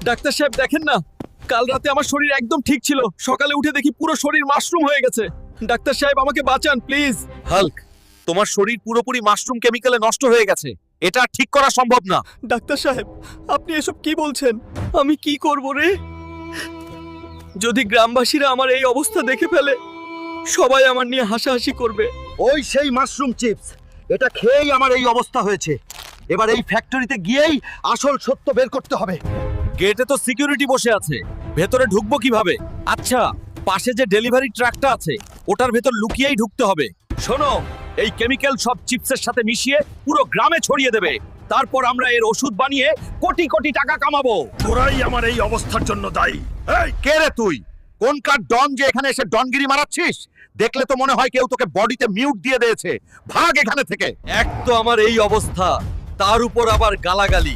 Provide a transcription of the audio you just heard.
Doctor সাহেব দেখেন না, কাল রাতে আমার শরীর একদম ঠিক ছিল, সকালে উঠে দেখি পুরো শরীর মাশরুম হয়ে গেছে। ডাক্তার সাহেব আমাকে বাঁচান প্লিজ। হাল্ক, তোমার শরীর পুরোপুরি মাশরুম কেমিক্যালে নষ্ট হয়ে গেছে, এটা ঠিক করা সম্ভব না। ডাক্তার সাহেব আপনি এসব কি বলছেন? আমি কি করব রে? যদি গ্রামবাসীরা আমার এই অবস্থা দেখে ফেলে, সবাই আমার নিয়ে হাসাহাসি করবে। ওই সেই মাশরুম চিপস, এটা খেয়েই আমার এই অবস্থা হয়েছে। এবার এই ফ্যাক্টরিতে গিয়েই আসল সত্য বের করতে হবে। গেটে তো সিকিউরিটি বসে আছে, ভেতরে ঢুকবো কিভাবে? আচ্ছা, পাশে যে ডেলিভারি ট্রাকটা আছে ওটার ভেতর লুকিয়েই ঢুকতে হবে। শোনো, এই কেমিক্যাল সব চিপসের সাথে মিশিয়ে পুরো গ্রামে ছড়িয়ে দেবে, তারপর আমরা এর ওষুধ বানিয়ে কোটি কোটি টাকা কামাবো। তোরাই আমার এই অবস্থার জন্য দায়ী। এই কে রে তুই? কোনকার ডন যে এখানে এসে ডনগিরি মারাচ্ছিস? দেখলে তো মনে হয় কেউ তোকে বডিতে মিউট দিয়ে দিয়েছে। ভাগ এখানে থেকে। এক তো আমার এই অবস্থা, তার উপর আবার গালাগালি।